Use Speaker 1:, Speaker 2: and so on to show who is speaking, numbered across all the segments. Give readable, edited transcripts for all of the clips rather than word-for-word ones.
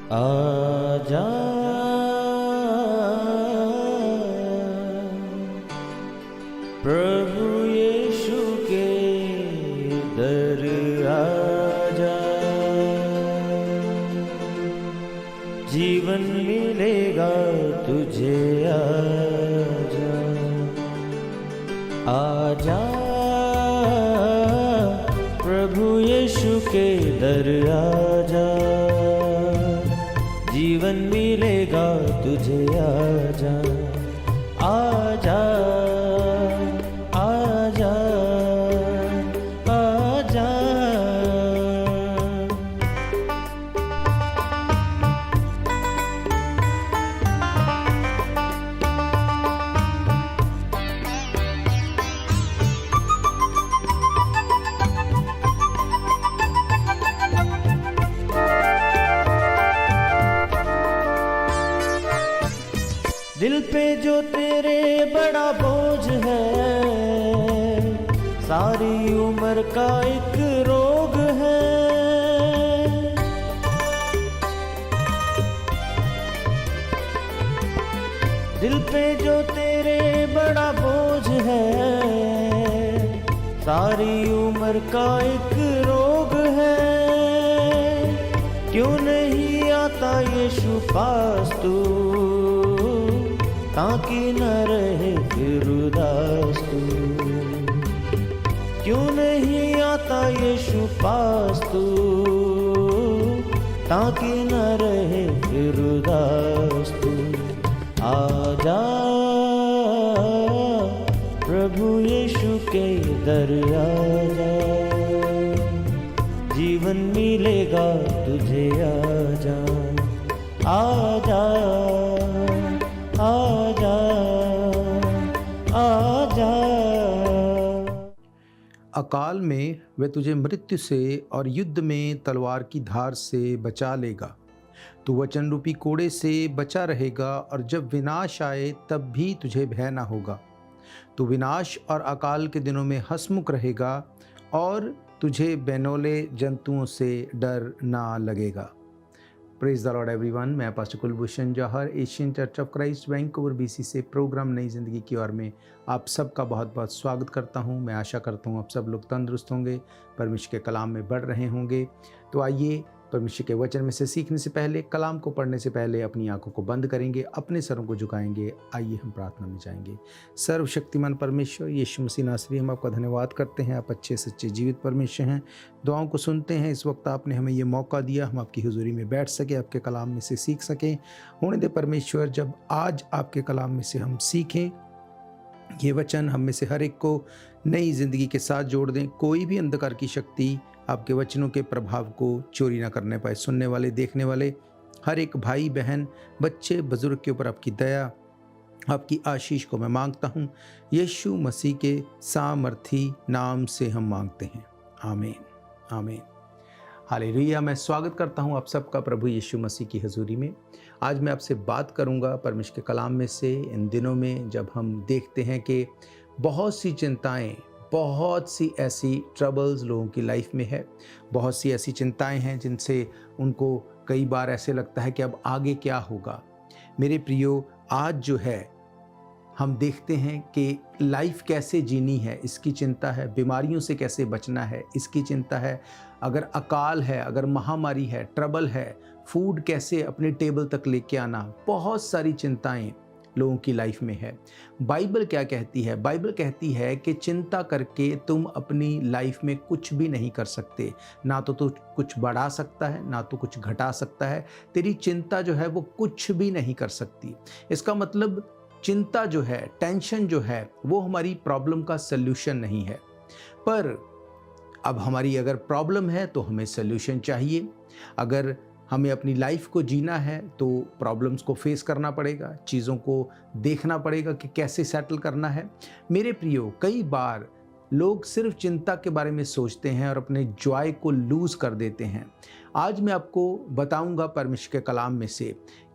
Speaker 1: आजा प्रभु यीशु के दर आजा, जीवन मिलेगा तुझे। आजा आजा प्रभु यीशु के दर आजा, जीवन मिलेगा तुझे। आजा आजा आजा आजा। दिल पे जो तेरे बड़ा बोझ है, सारी उम्र का एक रोग है। दिल पे जो तेरे बड़ा बोझ है, सारी उम्र का एक रोग है। क्यों नहीं आता यीशु पास तू, ताकि न रहे फिर उदास तू। क्यों नहीं आता यीशु पास तू, ताकि न रहे फिर उदास तू। आजा प्रभु यीशु के दर आजा, जीवन मिलेगा तुझे। आजा आजा आजा आजा।
Speaker 2: अकाल में वह तुझे मृत्यु से और युद्ध में तलवार की धार से बचा लेगा। तू वचन रूपी कोड़े से बचा रहेगा, और जब विनाश आए तब भी तुझे भय न होगा। तू विनाश और अकाल के दिनों में हंसमुख रहेगा, और तुझे बेनौले जंतुओं से डर ना लगेगा। Praise the Lord everyone. मैं pastor Kulbhushan Johar, Asian Church of Christ Vancouver BC से प्रोग्राम नई ज़िंदगी की ओर में आप सबका बहुत बहुत स्वागत करता हूं। मैं आशा करता हूं आप सब लोग तंदुरुस्त होंगे, परमेश्वर के कलाम में बढ़ रहे होंगे। तो आइए परमेश्वर के वचन में से सीखने से पहले, कलाम को पढ़ने से पहले अपनी आंखों को बंद करेंगे, अपने सरों को झुकाएंगे। आइए हम प्रार्थना में जाएंगे। सर्वशक्तिमान परमेश्वर यीशु मसीह नासरी, हम आपका धन्यवाद करते हैं। आप अच्छे सच्चे जीवित परमेश्वर हैं, दुआओं को सुनते हैं। इस वक्त आपने हमें ये मौका दिया, हम आपकी हुजूरी में बैठ सके, आपके कलाम में से सीख सकें। होने दे परमेश्वर, जब आज आपके कलाम में से हम सीखें, ये वचन हम में से हर एक को नई ज़िंदगी के साथ जोड़ दें। कोई भी अंधकार की शक्ति आपके वचनों के प्रभाव को चोरी ना करने पाए। सुनने वाले, देखने वाले हर एक भाई बहन, बच्चे बुजुर्ग के ऊपर आपकी दया, आपकी आशीष को मैं मांगता हूँ। यीशु मसीह के सामर्थी नाम से हम मांगते हैं, आमीन आमीन। हालेलुया। मैं स्वागत करता हूँ आप सबका प्रभु यीशु मसीह की हजूरी में। आज मैं आपसे बात करूँगा परमेश्वर के कलाम में से। इन दिनों में जब हम देखते हैं कि बहुत सी चिंताएं, बहुत सी ऐसी ट्रबल्स लोगों की लाइफ में है, बहुत सी ऐसी चिंताएं हैं जिनसे उनको कई बार ऐसे लगता है कि अब आगे क्या होगा। मेरे प्रियो, आज जो है हम देखते हैं कि लाइफ कैसे जीनी है, इसकी चिंता है। बीमारियों से कैसे बचना है, इसकी चिंता है। अगर अकाल है, अगर महामारी है, ट्रबल है, फूड कैसे अपने टेबल तक लेके आना, बहुत सारी चिंताएं लोगों की लाइफ में है। बाइबल क्या कहती है? बाइबल कहती है कि चिंता करके तुम अपनी लाइफ में कुछ भी नहीं कर सकते। ना तो तू कुछ बढ़ा सकता है, ना तो कुछ घटा सकता है। तेरी चिंता जो है वो कुछ भी नहीं कर सकती। इसका मतलब चिंता जो है, टेंशन जो है, वो हमारी प्रॉब्लम का सल्यूशन नहीं है। पर अब हमारी अगर प्रॉब्लम है तो हमें सल्यूशन चाहिए। अगर हमें अपनी लाइफ को जीना है तो प्रॉब्लम्स को फेस करना पड़ेगा, चीज़ों को देखना पड़ेगा कि कैसे सेटल करना है। मेरे प्रियो, कई बार लोग सिर्फ चिंता के बारे में सोचते हैं और अपने जॉय को लूज़ कर देते हैं। आज मैं आपको बताऊंगा परमेश्वर के कलाम में से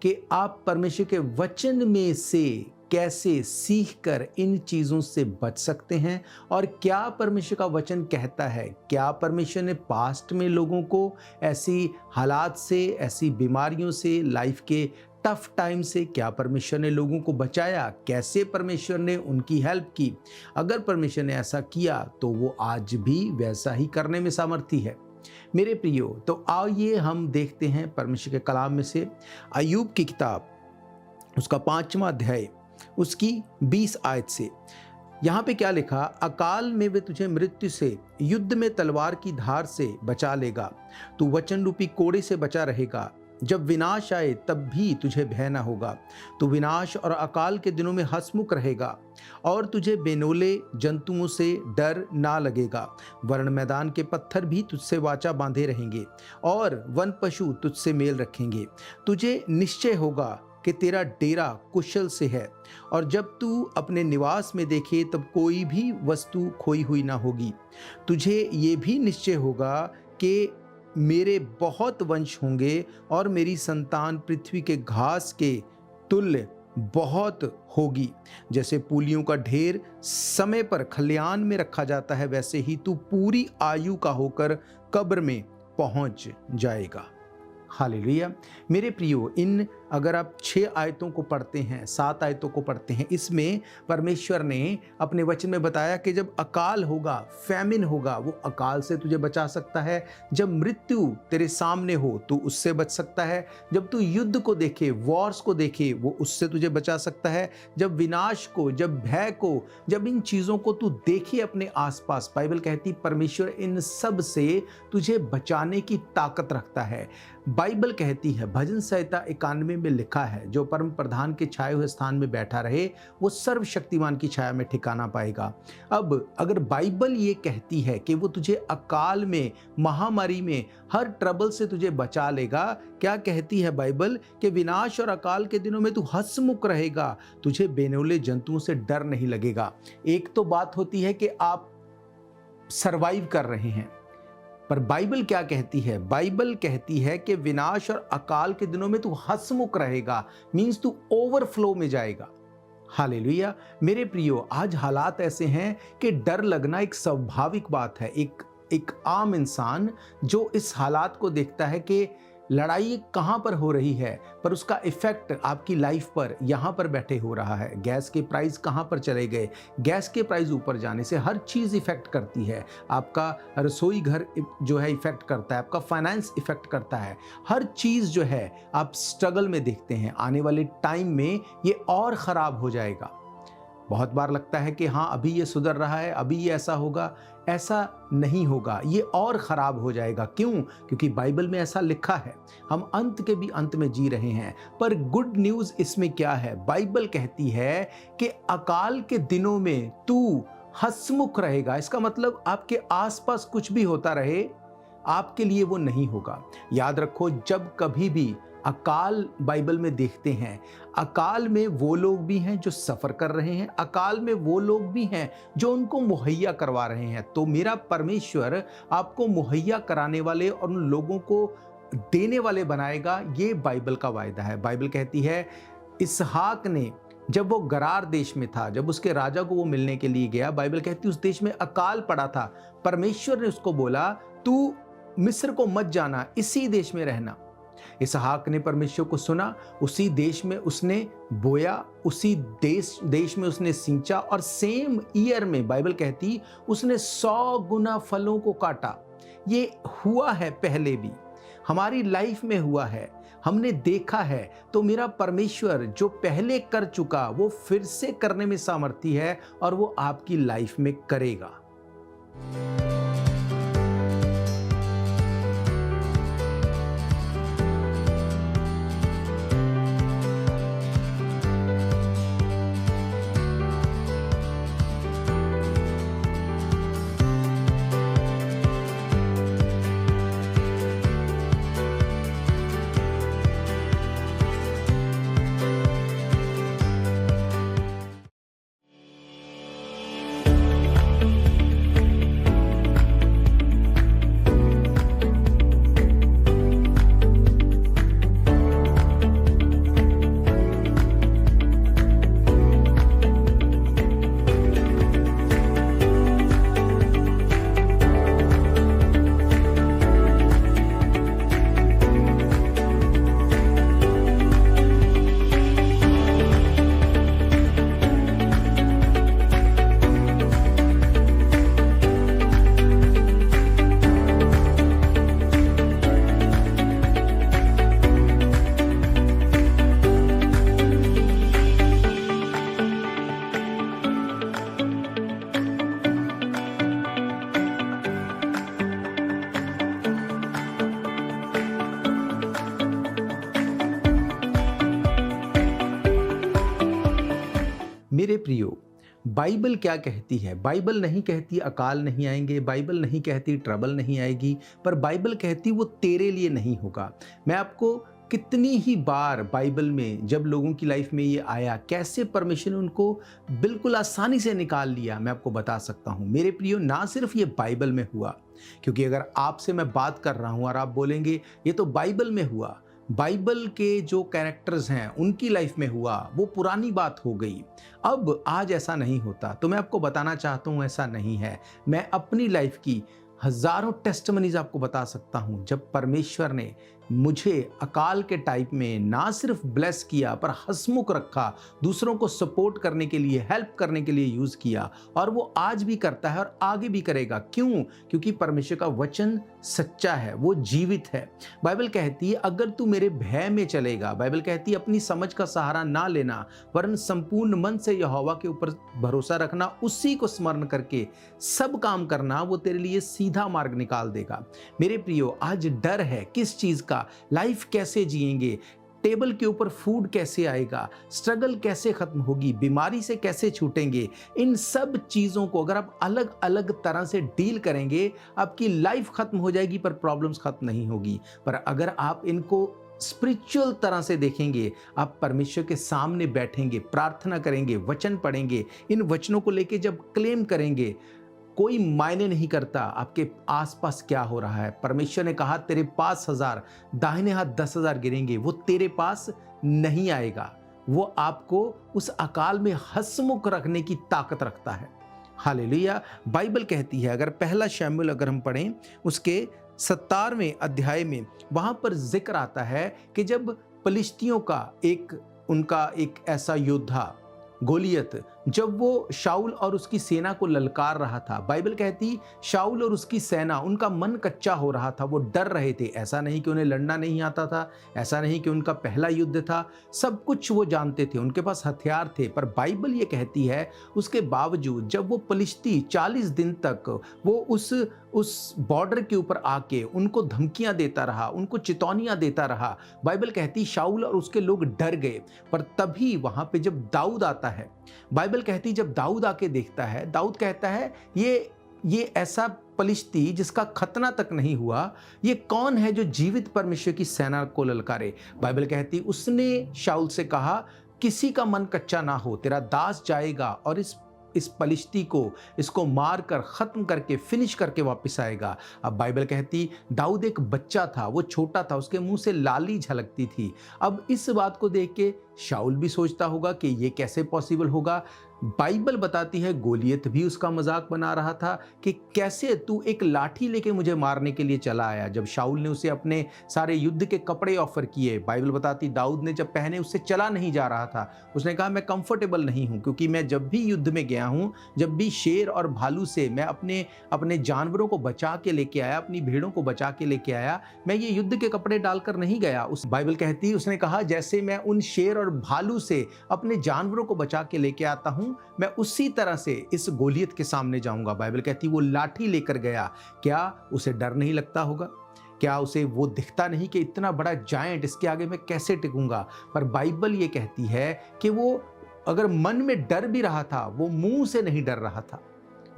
Speaker 2: कि आप परमेश्वर के वचन में से कैसे सीखकर इन चीज़ों से बच सकते हैं और क्या परमेश्वर का वचन कहता है। क्या परमेश्वर ने पास्ट में लोगों को ऐसी हालात से, ऐसी बीमारियों से, लाइफ के टफ टाइम से क्या परमेश्वर ने लोगों को बचाया, कैसे परमेश्वर ने उनकी हेल्प की। अगर परमेश्वर ने ऐसा किया तो वो आज भी वैसा ही करने में सामर्थी है। मेरे प्रियो, तो आइए हम देखते हैं परमेश्वर के कलाम में से अय्यूब की किताब, उसका 5वां अध्याय, उसकी 20 आयत से। यहाँ पे क्या लिखा, अकाल में वे तुझे मृत्यु से, युद्ध में तलवार की धार से बचा लेगा। तू वचन रूपी कोड़े से बचा रहेगा। जब विनाश आए तब भी तुझे भय न होगा। तू विनाश और अकाल के दिनों में हंसमुख रहेगा और तुझे बेनोले जंतुओं से डर ना लगेगा। वर्ण मैदान के पत्थर भी तुझसे वाचा बांधे रहेंगे और वन पशु तुझसे मेल रखेंगे। तुझे निश्चय होगा कि तेरा डेरा कुशल से है और जब तू अपने निवास में देखे तब कोई भी वस्तु खोई हुई ना होगी। तुझे ये भी निश्चय होगा कि मेरे बहुत वंश होंगे और मेरी संतान पृथ्वी के घास के तुल्य बहुत होगी। जैसे पूलियों का ढेर समय पर खलियान में रखा जाता है, वैसे ही तू पूरी आयु का होकर कब्र में पहुंच जाएगा। हालेलुया। मेरे प्रियो, इन अगर आप 6 आयतों को पढ़ते हैं, 7 आयतों को पढ़ते हैं, इसमें परमेश्वर ने अपने वचन में बताया कि जब अकाल होगा, फैमिन होगा, वो अकाल से तुझे बचा सकता है। जब मृत्यु तेरे सामने हो तो उससे बच सकता है। जब तू युद्ध को देखे, वॉर्स को देखे, वो उससे तुझे बचा सकता है। जब विनाश को, जब भय को, जब इन चीज़ों को तू देखे अपने आसपास, बाइबल कहती परमेश्वर इन सब से तुझे बचाने की ताकत रखता है। बाइबल कहती है, भजन संहिता 91 में लिखा है, जो परम प्रधान के छाए हुए स्थान में बैठा रहे वो सर्वशक्तिमान की छाया में ठिकाना पाएगा। अब अगर बाइबल ये कहती है कि वो तुझे अकाल में, महामारी में, हर ट्रबल से तुझे बचा लेगा, क्या कहती है बाइबल कि विनाश और अकाल के दिनों में तू हंसमुख रहेगा, तुझे बेनौले जंतुओं से डर नहीं लगेगा। एक तो बात होती है कि आप सरवाइव कर रहे हैं, पर बाइबल क्या कहती है? बाइबल कहती है कि विनाश और अकाल के दिनों में तू हंसमुख रहेगा, मींस तू ओवरफ्लो में जाएगा। हालेलुया। मेरे प्रियो, आज हालात ऐसे हैं कि डर लगना एक स्वाभाविक बात है। एक आम इंसान जो इस हालात को देखता है कि लड़ाई कहाँ पर हो रही है, पर उसका इफेक्ट आपकी लाइफ पर यहाँ पर बैठे हो रहा है। गैस के प्राइस कहाँ पर चले गए, गैस के प्राइस ऊपर जाने से हर चीज़ इफेक्ट करती है। आपका रसोई घर जो है इफेक्ट करता है, आपका फाइनेंस इफेक्ट करता है, हर चीज़ जो है आप स्ट्रगल में देखते हैं। आने वाले टाइम में ये और ख़राब हो जाएगा। बहुत बार लगता है कि हाँ अभी ये सुधर रहा है, अभी ये ऐसा होगा, ऐसा नहीं होगा, ये और ख़राब हो जाएगा। क्यों? क्योंकि बाइबल में ऐसा लिखा है। हम अंत के भी अंत में जी रहे हैं, पर गुड न्यूज़ इसमें क्या है? बाइबल कहती है कि अकाल के दिनों में तू हंसमुख रहेगा। इसका मतलब आपके आसपास कुछ भी होता रहे, आपके लिए वो नहीं होगा। याद रखो, जब कभी भी अकाल बाइबल में देखते हैं, अकाल में वो लोग भी हैं जो सफ़र कर रहे हैं, अकाल में वो लोग भी हैं जो उनको मुहैया करवा रहे हैं। तो मेरा परमेश्वर आपको मुहैया कराने वाले और उन लोगों को देने वाले बनाएगा, ये बाइबल का वायदा है। बाइबल कहती है इसहाक ने जब वो गरार देश में था, जब उसके राजा को वो मिलने के लिए गया, बाइबल कहती है उस देश में अकाल पड़ा था। परमेश्वर ने उसको बोला तू मिस्र को मत जाना, इसी देश में रहना। इसहाक ने परमेश्वर को सुना, उसी देश में उसने बोया, उसी देश में उसने सींचा और सेम ईयर में बाइबल कहती उसने 100 गुना फलों को काटा। ये हुआ है पहले भी, हमारी लाइफ में हुआ है, हमने देखा है। तो मेरा परमेश्वर जो पहले कर चुका वो फिर से करने में सामर्थी है और वो आपकी लाइफ में करेगा। मेरे प्रियो, बाइबल क्या कहती है? बाइबल नहीं कहती अकाल नहीं आएंगे, बाइबल नहीं कहती ट्रबल नहीं आएगी, पर बाइबल कहती वो तेरे लिए नहीं होगा। मैं आपको कितनी ही बार बाइबल में जब लोगों की लाइफ में ये आया, कैसे परमेश्वर ने उनको बिल्कुल आसानी से निकाल लिया, मैं आपको बता सकता हूँ। मेरे प्रियो, ना सिर्फ ये बाइबल में हुआ, क्योंकि अगर आपसे मैं बात कर रहा हूँ और आप बोलेंगे ये तो बाइबल में हुआ, बाइबल के जो कैरेक्टर्स हैं उनकी लाइफ में हुआ, वो पुरानी बात हो गई, अब आज ऐसा नहीं होता। तो मैं आपको बताना चाहता हूँ ऐसा नहीं है। मैं अपनी लाइफ की हजारों टेस्टमनीज आपको बता सकता हूँ, जब परमेश्वर ने मुझे अकाल के टाइप में ना सिर्फ ब्लेस किया पर हंसमुख रखा, दूसरों को सपोर्ट करने के लिए, हेल्प करने के लिए यूज किया, और वो आज भी करता है और आगे भी करेगा। क्यों? क्योंकि परमेश्वर का वचन सच्चा है, वो जीवित है। बाइबल कहती है अगर तू मेरे भय में चलेगा, बाइबल कहती है अपनी समझ का सहारा ना लेना, वरन संपूर्ण मन से यहोवा के ऊपर भरोसा रखना, उसी को स्मरण करके सब काम करना, वो तेरे लिए सीधा मार्ग निकाल देगा। मेरे प्रियो, आज डर है किस चीज का? लाइफ कैसे जिएंगे, टेबल के ऊपर फूड कैसे आएगा, स्ट्रगल कैसे खत्म होगी, बीमारी से कैसे छूटेंगे, इन सब चीजों को अगर आप अलग अलग तरह से डील करेंगे, आपकी लाइफ खत्म हो जाएगी पर प्रॉब्लम्स खत्म नहीं होगी। पर अगर आप इनको स्पिरिचुअल तरह से देखेंगे, आप परमेश्वर के सामने बैठेंगे, प्रार्थना करेंगे, वचन पढ़ेंगे, इन वचनों को लेके जब क्लेम करेंगे, कोई मायने नहीं करता आपके आसपास क्या हो रहा है। परमेश्वर ने कहा तेरे पास 1000, दाहिने हाथ 10,000 गिरेंगे, वो तेरे पास नहीं आएगा। वो आपको उस अकाल में हंसमुख रखने की ताकत रखता है। हालेलुया। बाइबल कहती है, अगर पहला शमूएल अगर हम पढ़ें, उसके 17वें अध्याय में वहां पर जिक्र आता है कि जब फिलिस्तियों का उनका एक ऐसा योद्धा गोलियत, जब वो शाऊल और उसकी सेना को ललकार रहा था, बाइबल कहती शाऊल और उसकी सेना, उनका मन कच्चा हो रहा था, वो डर रहे थे। ऐसा नहीं कि उन्हें लड़ना नहीं आता था, ऐसा नहीं कि उनका पहला युद्ध था, सब कुछ वो जानते थे, उनके पास हथियार थे। पर बाइबल ये कहती है उसके बावजूद जब वो फिलिस्ती 40 दिन तक वो उस बॉर्डर के ऊपर आके उनको धमकियां देता रहा, उनको चेतावनियां देता रहा, बाइबल कहती शाऊल और उसके लोग डर गए। पर तभी वहां पे जब दाऊद आता है, बाइबल कहती जब दाऊद आके देखता है, दाऊद कहता है ये ऐसा फिलिस्ती जिसका खतना तक नहीं हुआ, ये कौन है जो जीवित परमेश्वर की सेना को ललकारे? बाइबल कहती उसने शाऊल से कहा किसी का मन कच्चा ना हो, तेरा दास जाएगा और इस फिलिस्ती को इसको मार कर खत्म करके फिनिश करके वापस आएगा। अब बाइबल कहती दाऊद एक बच्चा था, वो छोटा था, उसके मुंह से लाली झलकती थी। अब इस बात को देख के शाऊल भी सोचता होगा कि ये कैसे पॉसिबल होगा। बाइबल बताती है गोलियत भी उसका मजाक बना रहा था कि कैसे तू एक लाठी लेके मुझे मारने के लिए चला आया। जब शाऊल ने उसे अपने सारे युद्ध के कपड़े ऑफर किए, बाइबल बताती दाऊद ने जब पहने उससे चला नहीं जा रहा था। उसने कहा मैं कंफर्टेबल नहीं हूं, क्योंकि मैं जब भी युद्ध में गया हूं, जब भी शेर और भालू से मैं अपने जानवरों को बचा के लेके आया, अपनी भेड़ों को बचा के लेके आया, मैं ये युद्ध के कपड़े डालकर नहीं गया। उस बाइबल कहती उसने कहा जैसे मैं उन शेर और भालू से अपने जानवरों को बचा के लेके आता हूं, मैं उसी तरह से इस गोलियत के सामने जाऊंगा। बाइबल कहती वो लाठी लेकर गया। क्या उसे डर नहीं लगता होगा? क्या उसे वो दिखता नहीं कि इतना बड़ा जायंट, इसके आगे मैं कैसे टिकूंगा? पर बाइबल ये कहती है कि वो अगर मन में डर भी रहा था, वो मुंह से नहीं डर रहा था,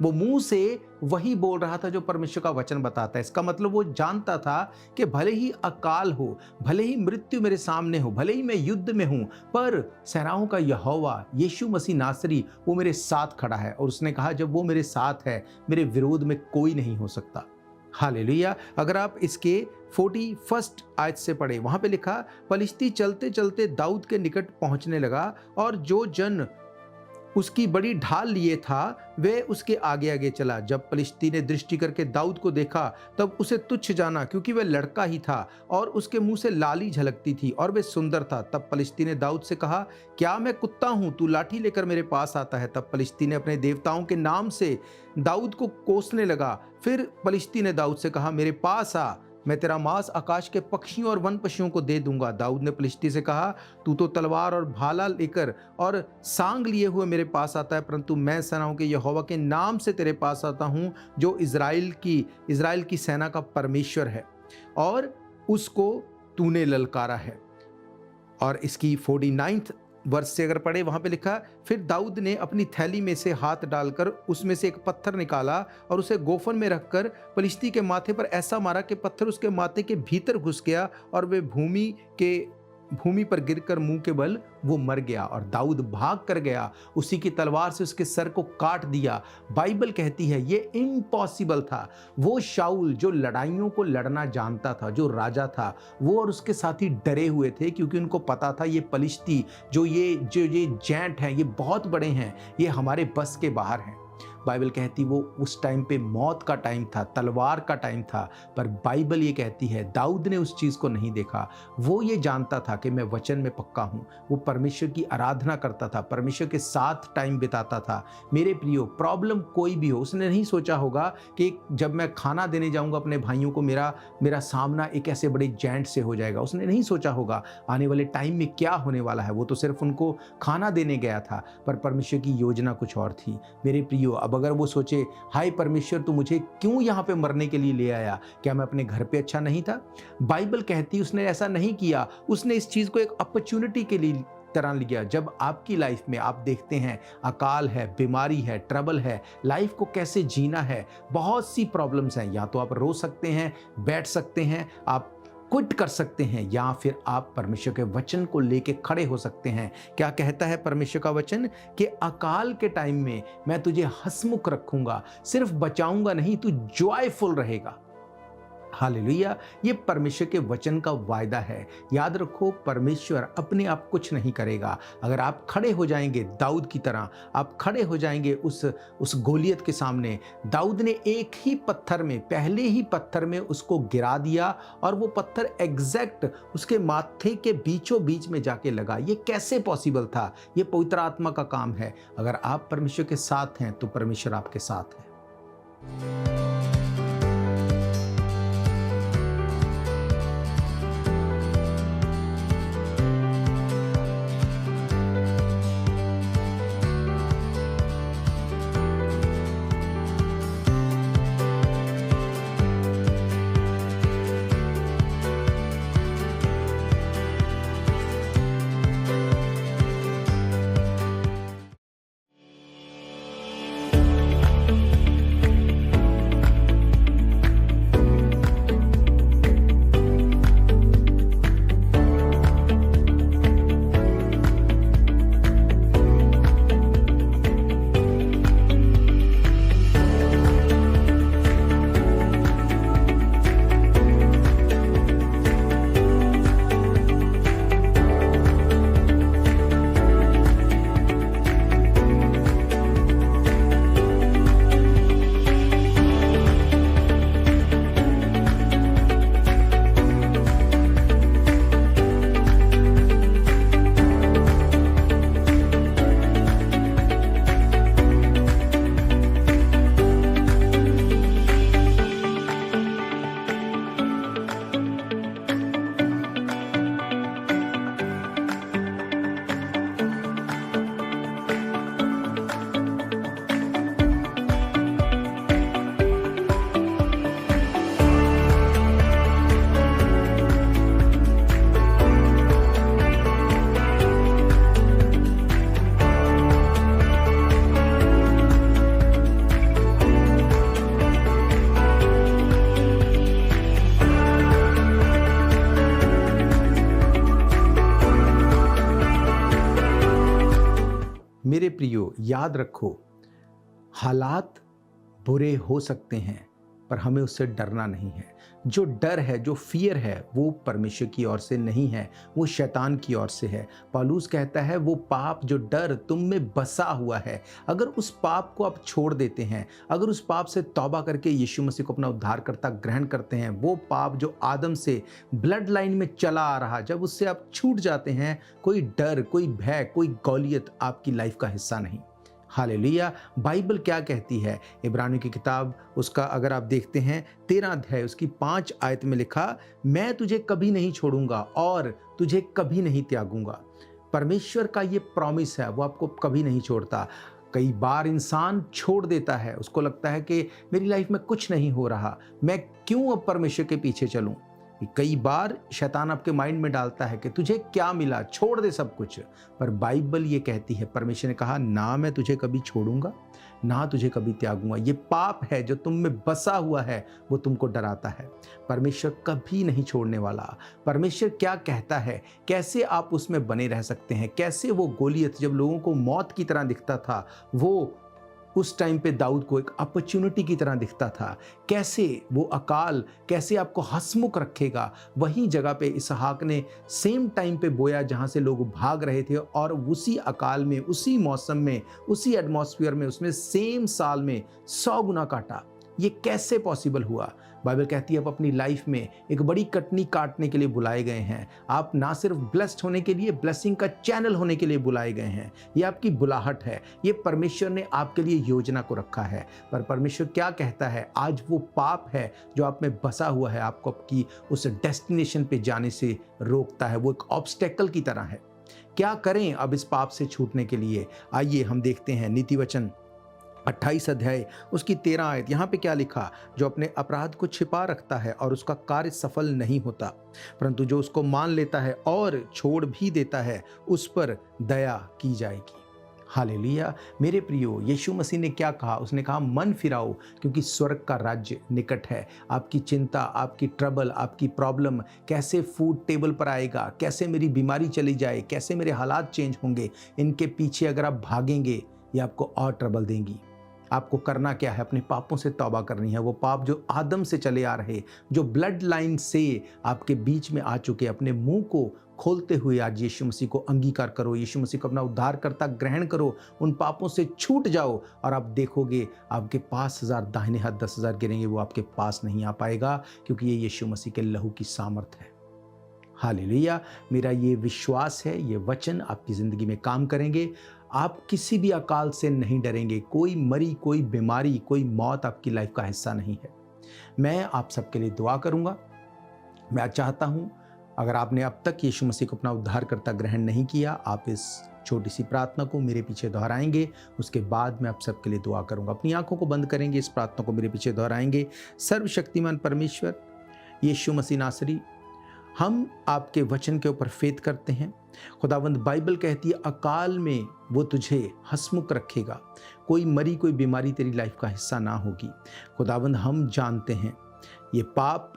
Speaker 2: वो मुंह से वही बोल रहा था जो परमेश्वर का वचन बताता है। इसका मतलब वो जानता था कि भले ही अकाल हो, भले ही मृत्यु मेरे सामने हो, भले ही मैं युद्ध में हूं, पर सेनाओं का यहोवा यीशु मसीह नासरी वो मेरे साथ खड़ा है। और उसने कहा जब वो मेरे साथ है, मेरे विरोध में कोई नहीं हो सकता। हालेलुया। अगर आप इसके 41 आयत से पढ़े, वहां पे लिखा फिलिस्ती चलते चलते दाऊद के निकट पहुंचने लगा, और जो जन उसकी बड़ी ढाल लिए था वे उसके आगे आगे चला। जब फिलिस्ती ने दृष्टि करके दाऊद को देखा तब उसे तुच्छ जाना, क्योंकि वह लड़का ही था और उसके मुंह से लाली झलकती थी और वह सुंदर था। तब फिलिस्ती ने दाऊद से कहा क्या मैं कुत्ता हूं, तू लाठी लेकर मेरे पास आता है? तब फिलिस्ती ने अपने देवताओं के नाम से दाऊद को कोसने लगा। फिर फिलिस्ती ने दाऊद से कहा मेरे पास आ, मैं तेरा मांस आकाश के पक्षियों और वन पशुओं को दे दूंगा। दाऊद ने फिलिस्ती से कहा तू तो तलवार और भाला लेकर और सांग लिए हुए मेरे पास आता है, परंतु मैं सेनाओं के यहोवा के नाम से तेरे पास आता हूं, जो इज़राइल की सेना का परमेश्वर है, और उसको तूने ललकारा है। और इसकी 49 वर्ष से अगर पढ़े, वहाँ पे लिखा, फिर दाऊद ने अपनी थैली में से हाथ डालकर उसमें से एक पत्थर निकाला और उसे गोफन में रखकर पलिश्ती के माथे पर ऐसा मारा कि पत्थर उसके माथे के भीतर घुस गया और वे भूमि पर गिरकर मुंह के बल वो मर गया और दाऊद भाग कर गया, उसी की तलवार से उसके सर को काट दिया। बाइबल कहती है ये इम्पॉसिबल था। वो शाऊल जो लड़ाइयों को लड़ना जानता था, जो राजा था, वो और उसके साथी डरे हुए थे, क्योंकि उनको पता था ये पलिश्ती जो ये जैंट हैं, ये बहुत बड़े हैं, ये हमारे बस के बाहर हैं। बाइबल कहती वो उस टाइम पे मौत का टाइम था, तलवार का टाइम था, पर बाइबल ये कहती है दाऊद ने उस चीज़ को नहीं देखा। वो ये जानता था कि मैं वचन में पक्का हूँ। वो परमेश्वर की आराधना करता था, परमेश्वर के साथ टाइम बिताता था। मेरे प्रियो, प्रॉब्लम कोई भी हो, उसने नहीं सोचा होगा कि जब मैं खाना देने जाऊँगा अपने भाइयों को, मेरा सामना एक ऐसे बड़े जैंट से हो जाएगा। उसने नहीं सोचा होगा आने वाले टाइम में क्या होने वाला है। वो तो सिर्फ उनको खाना देने गया था, पर परमेश्वर की योजना कुछ और थी। मेरे प्रियो, अब अगर वो सोचे हाय परमेश्वर तू मुझे क्यों यहाँ पे मरने के लिए ले आया, क्या मैं अपने घर पे अच्छा नहीं था? बाइबल कहती उसने ऐसा नहीं किया। उसने इस चीज को एक अपॉर्चुनिटी के लिए तरह लिया। जब आपकी लाइफ में आप देखते हैं अकाल है, बीमारी है, ट्रबल है, लाइफ को कैसे जीना है, बहुत सी प्रॉब्लम्स हैं। या तो आप रो सकते हैं, बैठ सकते हैं, आप क्विट कर सकते हैं, या फिर आप परमेश्वर के वचन को लेके खड़े हो सकते हैं। क्या कहता है परमेश्वर का वचन कि अकाल के टाइम में मैं तुझे हंसमुख रखूंगा, सिर्फ बचाऊंगा नहीं, तू जॉयफुल रहेगा। हालेलुया, ये परमेश्वर के वचन का वायदा है। याद रखो, परमेश्वर अपने आप कुछ नहीं करेगा। अगर आप खड़े हो जाएंगे दाऊद की तरह, आप खड़े हो जाएंगे उस गोलियत के सामने। दाऊद ने एक ही पत्थर में, पहले ही पत्थर में उसको गिरा दिया और वो पत्थर एग्जैक्ट उसके माथे के बीचों बीच में जाके लगा। ये कैसे पॉसिबल था? ये पवित्र आत्मा का काम है। अगर आप परमेश्वर के साथ हैं तो परमेश्वर आपके साथ है। मेरे प्रियो, याद रखो, हालात बुरे हो सकते हैं पर हमें उससे डरना नहीं है। जो डर है, जो फियर है, वो परमेश्वर की ओर से नहीं है, वो शैतान की ओर से है। पौलुस कहता है वो पाप, जो डर तुम में बसा हुआ है, अगर उस पाप को आप छोड़ देते हैं, अगर उस पाप से तौबा करके यीशु मसीह को अपना उद्धारकर्ता ग्रहण करते हैं, वो पाप जो आदम से ब्लड लाइन में चला आ रहा, जब उससे आप छूट जाते हैं, कोई डर, कोई भय, कोई गौलियत आपकी लाइफ का हिस्सा नहीं। हालेलुया। बाइबल क्या कहती है? इब्रानियों की किताब, उसका अगर आप देखते हैं 13 अध्याय, उसकी 5 आयत में लिखा, मैं तुझे कभी नहीं छोड़ूंगा और तुझे कभी नहीं त्यागूंगा। परमेश्वर का ये प्रॉमिस है, वो आपको कभी नहीं छोड़ता। कई बार इंसान छोड़ देता है, उसको लगता है कि मेरी लाइफ में कुछ नहीं हो रहा, मैं क्यों अब परमेश्वर के पीछे चलूं। कई बार शैतान आपके माइंड में डालता है कि तुझे क्या मिला, छोड़ दे सब कुछ। पर बाइबल ये कहती है, परमेश्वर ने कहा, ना मैं तुझे कभी छोड़ूंगा, ना तुझे कभी त्यागूंगा। ये पाप है जो तुम में बसा हुआ है, वो तुमको डराता है। परमेश्वर कभी नहीं छोड़ने वाला। परमेश्वर क्या कहता है, कैसे आप उसमें बने रह सकते हैं। कैसे वो गोलियत जब लोगों को मौत की तरह दिखता था, वो उस टाइम पे दाऊद को एक अपॉर्चुनिटी की तरह दिखता था। कैसे वो अकाल कैसे आपको हंसमुख रखेगा। वही जगह पे इसहाक ने सेम टाइम पे बोया जहाँ से लोग भाग रहे थे, और उसी अकाल में, उसी मौसम में, उसी एटमॉस्फेयर में, उसमें सेम साल में 100 गुना काटा। ये कैसे पॉसिबल हुआ? बाइबल कहती है आप अपनी लाइफ में एक बड़ी कटनी काटने के लिए बुलाए गए हैं। आप ना सिर्फ ब्लेस्ड होने के लिए, ब्लेसिंग का चैनल होने के लिए बुलाए गए हैं। ये आपकी बुलाहट है, ये परमेश्वर ने आपके लिए योजना को रखा है। पर परमेश्वर क्या कहता है, आज वो पाप है जो आप में बसा हुआ है, आपको आपकी उस डेस्टिनेशन पे जाने से रोकता है। वो एक ऑब्स्टेकल की तरह है। क्या करें अब इस पाप से छूटने के लिए? आइए हम देखते हैं नीति वचन 28 अध्याय उसकी 13 आयत। यहाँ पे क्या लिखा, जो अपने अपराध को छिपा रखता है और उसका कार्य सफल नहीं होता, परंतु जो उसको मान लेता है और छोड़ भी देता है, उस पर दया की जाएगी। हालेलुया। मेरे प्रियो, यीशु मसीह ने क्या कहा? उसने कहा, मन फिराओ क्योंकि स्वर्ग का राज्य निकट है। आपकी चिंता, आपकी ट्रबल, आपकी प्रॉब्लम, कैसे फूड टेबल पर आएगा, कैसे मेरी बीमारी चली जाए, कैसे मेरे हालात चेंज होंगे, इनके पीछे अगर आप भागेंगे, ये आपको और ट्रबल देंगी। आपको करना क्या है? अपने पापों से तौबा करनी है। वो पाप जो आदम से चले आ रहे, जो ब्लड लाइन से आपके बीच में आ चुके, अपने मुंह को खोलते हुए आज यीशु मसीह को अंगीकार करो, यीशु मसीह को अपना उद्धारकर्ता ग्रहण करो, उन पापों से छूट जाओ, और आप देखोगे आपके पास 1000 दाहिने हाथ 10,000 गिरेंगे, वो आपके पास नहीं आ पाएगा, क्योंकि ये यीशु मसीह के लहू की सामर्थ है। हालेलुया। मेरा ये विश्वास है, ये वचन आपकी ज़िंदगी में काम करेंगे। आप किसी भी अकाल से नहीं डरेंगे। कोई मरी, कोई बीमारी, कोई मौत आपकी लाइफ का हिस्सा नहीं है। मैं आप सबके लिए दुआ करूंगा। मैं चाहता हूं, अगर आपने अब तक यीशु मसीह को अपना उद्धारकर्ता ग्रहण नहीं किया, आप इस छोटी सी प्रार्थना को मेरे पीछे दोहराएंगे। उसके बाद मैं आप सबके लिए दुआ करूंगा। अपनी आंखों को बंद करेंगे, इस प्रार्थना को मेरे पीछे दोहराएंगे। सर्वशक्तिमान परमेश्वर यीशु मसीह नासरी, हम आपके वचन के ऊपर फेथ करते हैं। खुदावंद, बाइबल कहती है अकाल में वो तुझे हंसमुख रखेगा। कोई मरी, कोई बीमारी तेरी लाइफ का हिस्सा ना होगी। खुदावंद, हम जानते हैं ये पाप,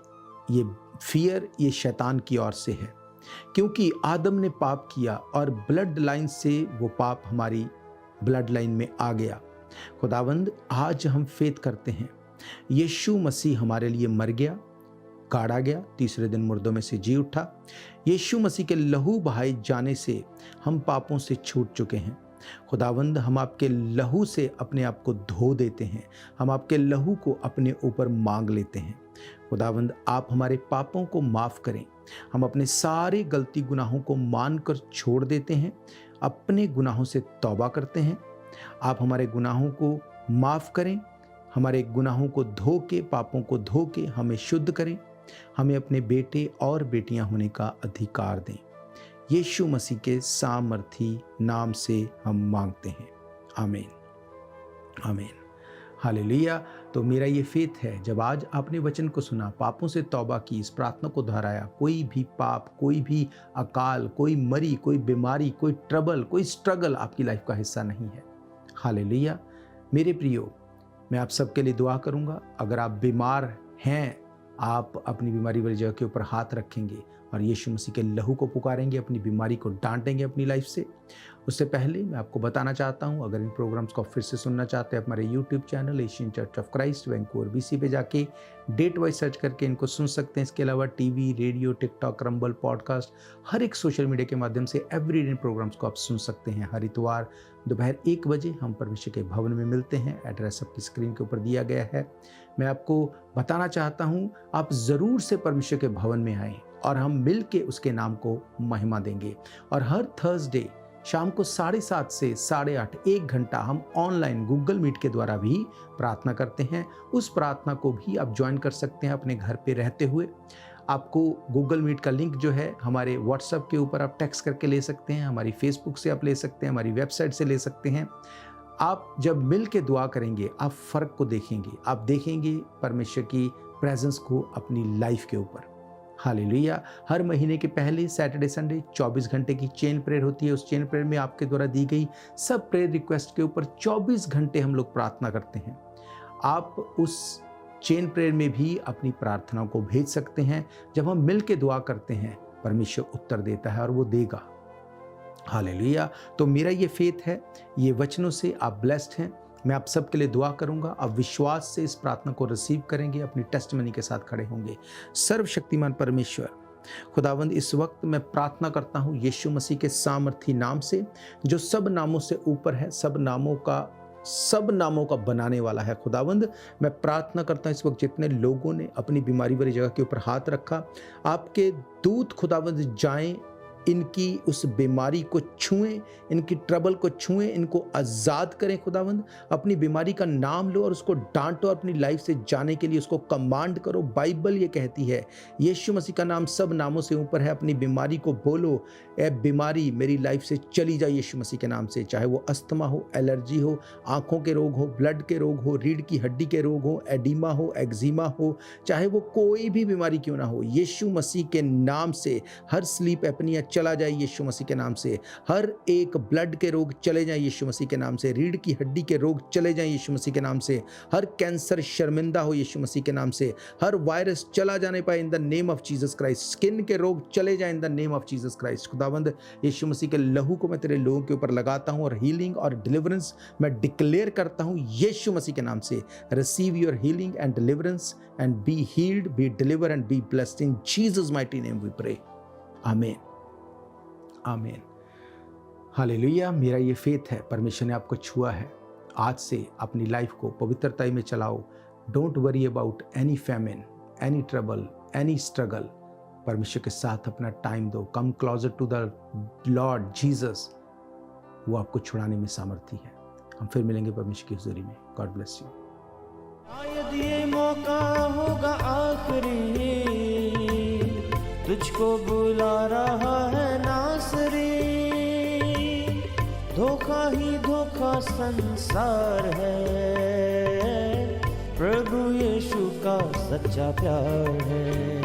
Speaker 2: ये फियर, ये शैतान की ओर से है, क्योंकि आदम ने पाप किया और ब्लड लाइन से वो पाप हमारी ब्लड लाइन में आ गया। खुदावंद, आज हम फेथ करते हैं यीशु मसीह हमारे लिए मर गया, गाड़ा गया, तीसरे दिन मुर्दों में से जी उठा। यीशु मसीह के लहू बहाए जाने से हम पापों से छूट चुके हैं। खुदावंद, हम आपके लहू से अपने आप को धो देते हैं। हम आपके लहू को अपने ऊपर मांग लेते हैं। खुदावंद, आप हमारे पापों को माफ़ करें। हम अपने सारे गलती गुनाहों को मानकर छोड़ देते हैं, अपने गुनाहों से तौबा करते हैं। आप हमारे गुनाहों को माफ़ करें, हमारे गुनाहों को धो के, पापों को धो के हमें शुद्ध करें। हमें अपने बेटे और बेटियां होने का अधिकार दें। यीशु मसीह के सामर्थी नाम से हम मांगते हैं, आमीन, आमीन, हालेलुया। तो मेरा ये फेथ है, जब आज आपने वचन को सुना, पापों से तौबा की, इस प्रार्थना को दोहराया, कोई भी पाप, कोई भी अकाल, कोई मरी, कोई बीमारी, कोई ट्रबल, कोई स्ट्रगल आपकी लाइफ का हिस्सा नहीं है। हालेलुया। मेरे प्रियो, मैं आप सबके लिए दुआ करूंगा। अगर आप बीमार हैं, आप अपनी बीमारी वाली जगह के ऊपर हाथ रखेंगे और यीशु मसीह के लहू को पुकारेंगे, अपनी बीमारी को डांटेंगे अपनी लाइफ से। उससे पहले मैं आपको बताना चाहता हूं, अगर इन प्रोग्राम्स को फिर से सुनना चाहते हैं, हमारे YouTube channel Asian Church of Christ Vancouver BC पे जाके डेट वाइज सर्च करके इनको सुन सकते हैं। इसके अलावा TV, radio, TikTok, Rumble, podcast, हर एक सोशल मीडिया के माध्यम से एवरीडे प्रोग्राम्स को आप सुन सकते हैं। हर इतवार दोपहर 1 बजे हम परमेश्वर के भवन में मिलते हैं। एड्रेस आपकी स्क्रीन के ऊपर दिया गया है। मैं आपको बताना चाहता हूँ, आप ज़रूर से परमेश्वर के भवन में आएँ और हम मिल के उसके नाम को महिमा देंगे। और हर थर्सडे शाम को 7:30 से 8:30 1 घंटा हम ऑनलाइन गूगल मीट के द्वारा भी प्रार्थना करते हैं। उस प्रार्थना को भी आप ज्वाइन कर सकते हैं अपने घर पे रहते हुए। आपको गूगल मीट का लिंक जो है हमारे व्हाट्सएप के ऊपर आप टेक्स्ट करके ले सकते हैं, हमारी फेसबुक से आप ले सकते हैं, हमारी वेबसाइट से ले सकते हैं। आप जब मिल के दुआ करेंगे, आप फ़र्क को देखेंगे, आप देखेंगे परमेश्वर की प्रेजेंस को अपनी लाइफ के ऊपर। हालेलुया। हर महीने के पहले सैटरडे संडे 24 घंटे की चेन प्रेयर होती है। उस चेन प्रेयर में आपके द्वारा दी गई सब प्रेयर रिक्वेस्ट के ऊपर 24 घंटे हम लोग प्रार्थना करते हैं। आप उस चेन प्रेयर में भी अपनी प्रार्थनाओं को भेज सकते हैं। जब हम मिल के दुआ करते हैं, परमेश्वर उत्तर देता है और वो देगा। हालेलुया। तो मेरा ये फेथ है, ये वचनों से आप ब्लेस्ड हैं। मैं आप सबके लिए दुआ करूंगा, आप विश्वास से इस प्रार्थना को रिसीव करेंगे, अपनी टेस्टिमनी के साथ खड़े होंगे। सर्वशक्तिमान परमेश्वर खुदावंद, इस वक्त मैं प्रार्थना करता हूं यीशु मसीह के सामर्थी नाम से, जो सब नामों से ऊपर है, सब नामों का बनाने वाला है। खुदावंद, मैं प्रार्थना करता हूं इस वक्त जितने लोगों ने अपनी बीमारी वाली जगह के ऊपर हाथ रखा, आपके दूत खुदावंद जाएं, इनकी उस बीमारी को छुएं, इनकी ट्रबल को छुएं, इनको आज़ाद करें। खुदावंद, अपनी बीमारी का नाम लो और उसको डांटो, अपनी लाइफ से जाने के लिए उसको कमांड करो। बाइबल ये कहती है यीशु मसीह का नाम सब नामों से ऊपर है। अपनी बीमारी को बोलो, ए बीमारी मेरी लाइफ से चली जाए यीशु मसीह के नाम से। चाहे वो अस्थमा हो, एलर्जी हो, आंखों के रोग हो, ब्लड के रोग हो, रीढ़ की हड्डी के रोग हो, एडिमा हो, एक्जिमा हो, चाहे वो कोई भी बीमारी क्यों ना हो, यीशु मसीह के नाम से हर स्लीप एपनिया चला जाए यीशु मसीह के नाम से। हर एक ब्लड के रोग चले जाए यीशु मसीह के नाम से। रीढ़ की हड्डी के रोग चले जाए यीशु मसीह के नाम से। हर कैंसर शर्मिंदा हो यीशु मसीह के नाम से। हर वायरस चला जाने पाए in the name of Jesus Christ. Skin के रोग चले जाए in the name of Jesus Christ. खुदावंद, यीशु मसीह के लहू को मैं तेरे लोगों के ऊपर लगाता हूं और हीलिंग और डिलीवरेंस मैं डिक्लेयर करता हूं यीशु मसीह के नाम से। Receive your healing and deliverance and be healed, be deliver and be blessed in Jesus mighty name we pray. आमीन, आमीन। हालेलुया। मेरा ये फेथ है, परमेश्वर ने आपको छुआ है। आज से अपनी लाइफ को पवित्रता में चलाओ। Don't worry about any famine, any trouble, any struggle. परमेश्वर के साथ अपना टाइम दो। Come closer to the Lord Jesus, वो आपको छुड़ाने में सामर्थी है। हम फिर मिलेंगे परमेश्वर की हुजूरी में। God bless you.
Speaker 1: शायद ये मौका होगा आखिरी, तुझको बुला रहा है नासरी। धोखा ही धोखा संसार है, प्रभु यीशु का सच्चा प्यार है।